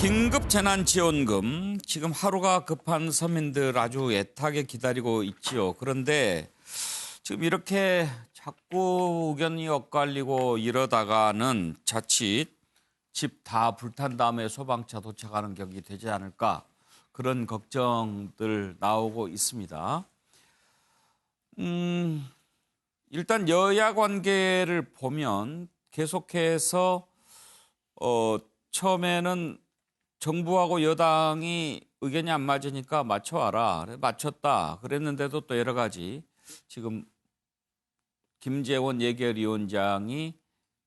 긴급 재난지원금 지금 하루가 급한 서민들 아주 애타게 기다리고 있지요. 그런데 지금 이렇게 자꾸 의견이 엇갈리고 이러다가는 자칫 집 다 불탄 다음에 소방차 도착하는 격이 되지 않을까 그런 걱정들 나오고 있습니다. 일단 여야 관계를 보면 계속해서 처음에는 정부하고 여당이 의견이 안 맞으니까 맞춰와라. 맞췄다. 그랬는데도 또 여러 가지 지금 김재원 예결위원장이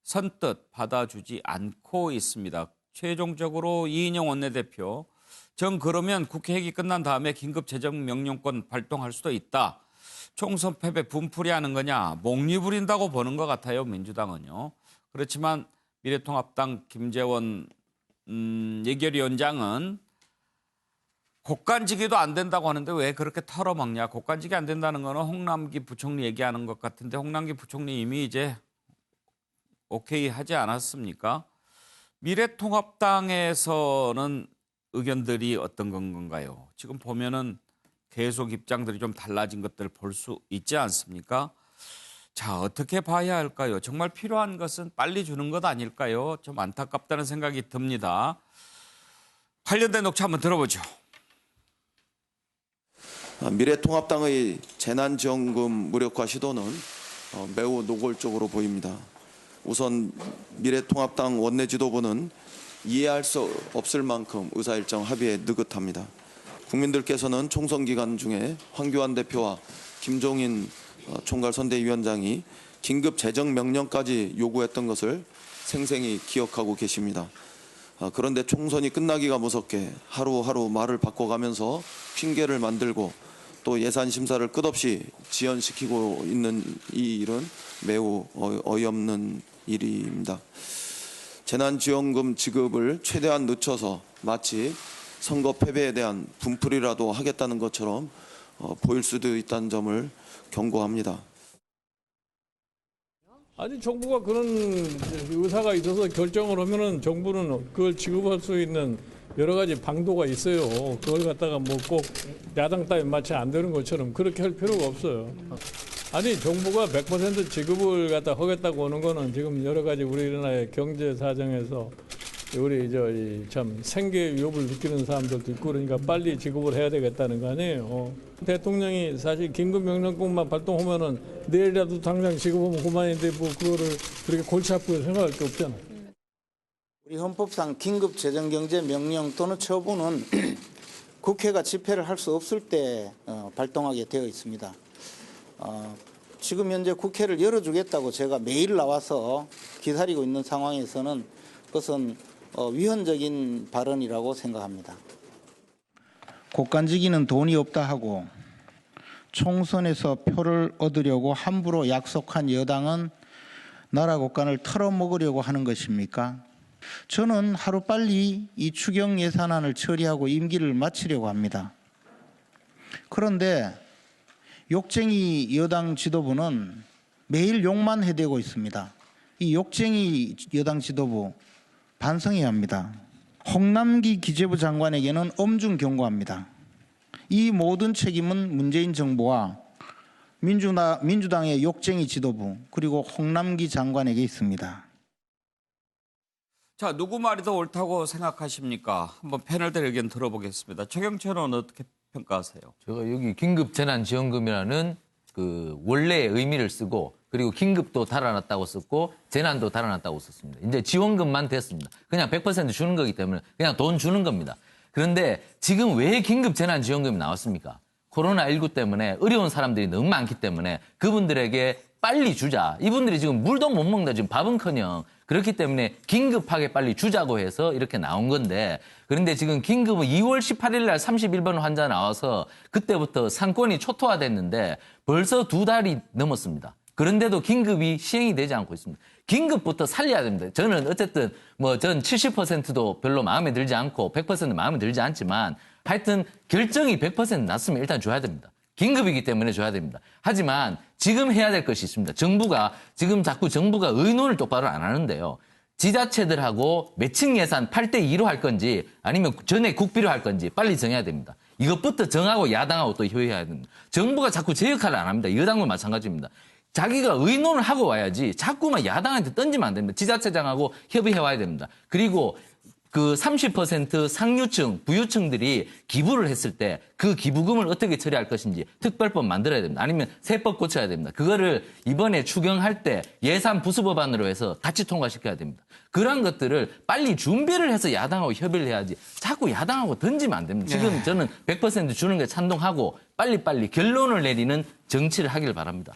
선뜻 받아주지 않고 있습니다. 최종적으로 이인영 원내대표 그러면 국회 회기 끝난 다음에 긴급재정명령권 발동할 수도 있다. 총선 패배 분풀이 하는 거냐. 목리 부린다고 보는 것 같아요. 민주당은요. 그렇지만 미래통합당 김재원 예결위원장은 곡간지기도 안 된다고 하는데 왜 그렇게 털어먹냐. 곡간지기 안 된다는 거는 홍남기 부총리 얘기하는 것 같은데 홍남기 부총리 이미 이제 오케이 하지 않았습니까? 미래통합당에서는 의견들이 어떤 건가요? 지금 보면은 계속 입장들이 좀 달라진 것들을 볼 수 있지 않습니까? 자, 어떻게 봐야 할까요? 정말 필요한 것은 빨리 주는 것 아닐까요? 좀 안타깝다는 생각이 듭니다. 관련된 녹취 한번 들어보죠. 미래통합당의 재난지원금 무력화 시도는 매우 노골적으로 보입니다. 우선 미래통합당 원내지도부는 이해할 수 없을 만큼 의사일정 합의에 느긋합니다. 국민들께서는 총선 기간 중에 황교안 대표와 김종인 총괄선대위원장이 긴급 재정 명령까지 요구했던 것을 생생히 기억하고 계십니다. 그런데 총선이 끝나기가 무섭게 하루하루 말을 바꿔가면서 핑계를 만들고 또 예산 심사를 끝없이 지연시키고 있는 이 일은 매우 어이없는 일입니다. 재난지원금 지급을 최대한 늦춰서 마치 선거 패배에 대한 분풀이라도 하겠다는 것처럼 보일 수도 있다는 점을 경고합니다. 아니 정부가 그런 의사가 있어서 결정을 하면은 정부는 그걸 지급할 수 있는 여러 가지 방도가 있어요. 그걸 갖다가 뭐 꼭 야당 따위 마치 안 되는 것처럼 그렇게 할 필요가 없어요. 아니 정부가 100% 지급을 갖다 하겠다고 하는 거는 지금 여러 가지 우리나라의 경제 사정에서 우리 참 생계 위협을 느끼는 사람들도 있고 그러니까 빨리 지급을 해야 되겠다는 거 아니에요. 대통령이 사실 긴급명령권만 발동하면은 내일이라도 당장 지급하면 그만인데 뭐 그거를 그렇게 골치 아프게 생각할 게 없잖아. 우리 헌법상 긴급재정경제명령 또는 처분은 국회가 집회를 할 수 없을 때 발동하게 되어 있습니다. 지금 현재 국회를 열어주겠다고 제가 매일 나와서 기다리고 있는 상황에서는 그것은 위헌적인 발언이라고 생각합니다. 곡간지기는 돈이 없다 하고 총선에서 표를 얻으려고 함부로 약속한 여당은 나라 곳간을 털어먹으려고 하는 것입니까? 저는 하루빨리 이 추경 예산안을 처리하고 임기를 마치려고 합니다. 그런데 욕쟁이 여당 지도부는 매일 욕만 해대고 있습니다. 이 욕쟁이 여당 지도부 반성해야 합니다. 홍남기 기재부 장관에게는 엄중 경고합니다. 이 모든 책임은 문재인 정부와 민주당의 욕쟁이 지도부 그리고 홍남기 장관에게 있습니다. 자, 누구 말이 더 옳다고 생각하십니까? 한번 패널들 의견 들어보겠습니다. 최경철 의원은 어떻게 평가하세요? 제가 여기 긴급재난지원금이라는 그 원래의 의미를 쓰고 그리고 긴급도 달아놨다고 썼고 재난도 달아놨다고 썼습니다. 이제 지원금만 됐습니다. 그냥 100% 주는 거기 때문에 그냥 돈 주는 겁니다. 그런데 지금 왜 긴급재난지원금이 나왔습니까? 코로나19 때문에 어려운 사람들이 너무 많기 때문에 그분들에게 빨리 주자. 이분들이 지금 물도 못 먹는다. 지금 밥은커녕. 그렇기 때문에 긴급하게 빨리 주자고 해서 이렇게 나온 건데 그런데 지금 긴급은 2월 18일 날 31번 환자 나와서 그때부터 상권이 초토화됐는데 벌써 2달이 넘었습니다. 그런데도 긴급이 시행이 되지 않고 있습니다. 긴급부터 살려야 됩니다. 저는 어쨌든 전 70%도 별로 마음에 들지 않고 100% 마음에 들지 않지만 하여튼 결정이 100% 났으면 일단 줘야 됩니다. 긴급이기 때문에 줘야 됩니다. 하지만 지금 해야 될 것이 있습니다. 정부가 지금 자꾸 정부가 의논을 똑바로 안 하는데요. 지자체들하고 매칭 예산 8대2로 할 건지 아니면 전에 국비로 할 건지 빨리 정해야 됩니다. 이것부터 정하고 야당하고 또 협의해야 됩니다. 정부가 자꾸 제 역할을 안 합니다. 여당도 마찬가지입니다. 자기가 의논을 하고 와야지 자꾸만 야당한테 던지면 안 됩니다. 지자체장하고 협의해 와야 됩니다. 그리고 그 30% 상류층, 부유층들이 기부를 했을 때 그 기부금을 어떻게 처리할 것인지 특별법 만들어야 됩니다. 아니면 세법 고쳐야 됩니다. 그거를 이번에 추경할 때 예산 부수법안으로 해서 같이 통과시켜야 됩니다. 그런 것들을 빨리 준비를 해서 야당하고 협의를 해야지 자꾸 야당하고 던지면 안 됩니다. 지금 저는 100% 주는 게 찬동하고 빨리빨리 결론을 내리는 정치를 하길 바랍니다.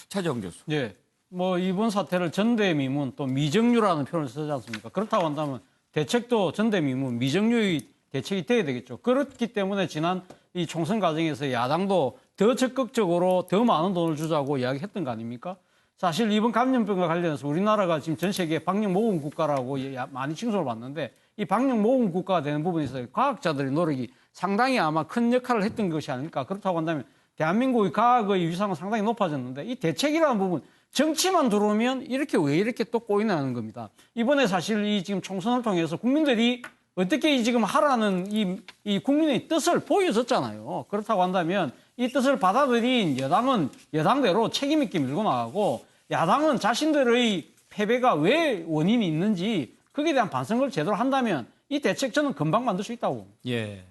차재홍 교수. 예. 뭐 이번 사태를 전대미문 또 미정유라는 표현을 쓰지 않습니까? 그렇다고 한다면 대책도 전대미문 미정유의 대책이 돼야 되겠죠. 그렇기 때문에 지난 이 총선 과정에서 야당도 더 적극적으로 더 많은 돈을 주자고 이야기했던 거 아닙니까? 사실 이번 감염병과 관련해서 우리나라가 지금 전 세계 방역 모범 국가라고 많이 칭송을 받는데 이 방역 모범 국가가 되는 부분에서 과학자들의 노력이 상당히 아마 큰 역할을 했던 것이 아닐까. 그렇다고 한다면 대한민국의 과학의 위상은 상당히 높아졌는데 이 대책이라는 부분 정치만 들어오면 이렇게 왜 이렇게 또 꼬이나는 겁니다. 이번에 사실 이 지금 총선을 통해서 국민들이 어떻게 지금 하라는 이 국민의 뜻을 보여줬잖아요. 그렇다고 한다면 이 뜻을 받아들인 여당은 여당대로 책임 있게 밀고 나가고 야당은 자신들의 패배가 왜 원인이 있는지 거기에 대한 반성을 제대로 한다면 이 대책 저는 금방 만들 수 있다고 봅니다. 예.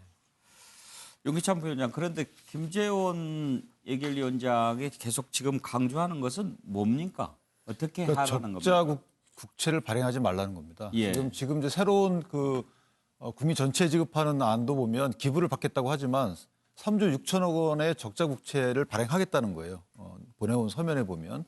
윤기찬 부위원장, 그런데 김재원 예결위원장이 계속 지금 강조하는 것은 뭡니까? 어떻게 그러니까 하라는 적자 겁니까? 국채를 발행하지 말라는 겁니다. 예. 지금 이제 새로운 국민 전체에 지급하는 안도 보면 기부를 받겠다고 하지만 3조 6천억 원의 적자 국채를 발행하겠다는 거예요. 보내온 서면에 보면.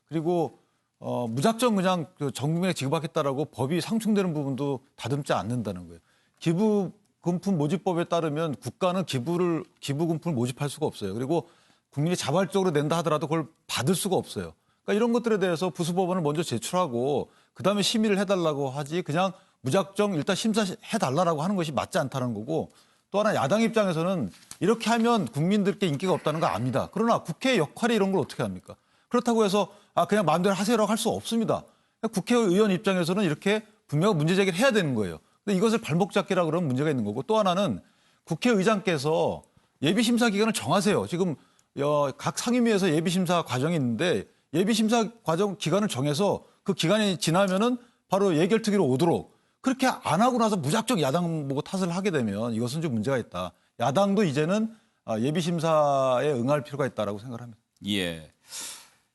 그리고 무작정 그냥 전 국민에 지급하겠다라고 법이 상충되는 부분도 다듬지 않는다는 거예요. 기부금품 모집법에 따르면 국가는 기부금품을 모집할 수가 없어요. 그리고 국민이 자발적으로 낸다 하더라도 그걸 받을 수가 없어요. 그러니까 이런 것들에 대해서 부수법안을 먼저 제출하고 그다음에 심의를 해달라고 하지 그냥 무작정 일단 심사해달라고 하는 것이 맞지 않다는 거고 또 하나 야당 입장에서는 이렇게 하면 국민들께 인기가 없다는 거 압니다. 그러나 국회의 역할이 이런 걸 어떻게 합니까? 그렇다고 해서 그냥 마음대로 하세요라고 할 수 없습니다. 국회의원 입장에서는 이렇게 분명히 문제 제기를 해야 되는 거예요. 근데 이것을 발목 잡기라 그러면 문제가 있는 거고 또 하나는 국회의장께서 예비심사 기간을 정하세요. 지금 각 상임위에서 예비심사 과정이 있는데 예비심사 과정 기간을 정해서 그 기간이 지나면은 바로 예결특위로 오도록 그렇게 안 하고 나서 무작정 야당 보고 탓을 하게 되면 이것은 좀 문제가 있다. 야당도 이제는 예비심사에 응할 필요가 있다라고 생각합니다. 예.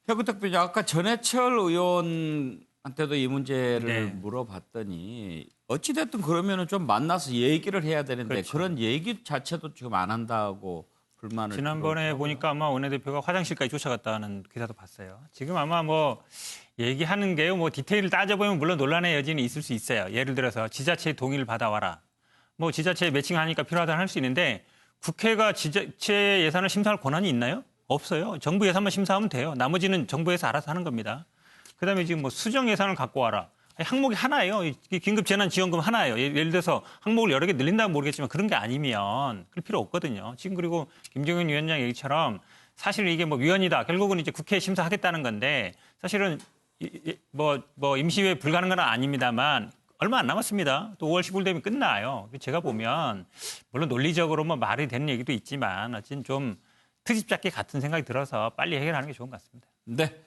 혁우택 부위원장, 아까 전해철 의원한테도 이 문제를 물어봤더니 어찌됐든 그러면은 좀 만나서 얘기를 해야 되는데 그렇죠. 그런 얘기 자체도 지금 안 한다고 불만을 지난번에 들었다고요. 보니까 아마 원내대표가 화장실까지 쫓아갔다는 기사도 봤어요. 지금 아마 뭐 얘기하는 게요. 뭐 디테일을 따져보면 물론 논란의 여지는 있을 수 있어요. 예를 들어서 지자체의 동의를 받아와라. 뭐 지자체에 매칭하니까 필요하다는 할 수 있는데 국회가 지자체 예산을 심사할 권한이 있나요? 없어요. 정부 예산만 심사하면 돼요. 나머지는 정부에서 알아서 하는 겁니다. 그다음에 지금 뭐 수정 예산을 갖고 와라. 항목이 하나예요. 긴급재난지원금 하나예요. 예를 들어서 항목을 여러 개 늘린다면 모르겠지만 그런 게 아니면 그럴 필요 없거든요. 지금 그리고 김정은 위원장 얘기처럼 사실 이게 뭐 위헌이다. 결국은 이제 국회에 심사하겠다는 건데 사실은 뭐 임시회 불가능은 아닙니다만 얼마 안 남았습니다. 또 5월 15일 되면 끝나요. 제가 보면 물론 논리적으로 뭐 말이 되는 얘기도 있지만 어쨌든 좀 트집 잡기 같은 생각이 들어서 빨리 해결하는 게 좋은 것 같습니다. 네.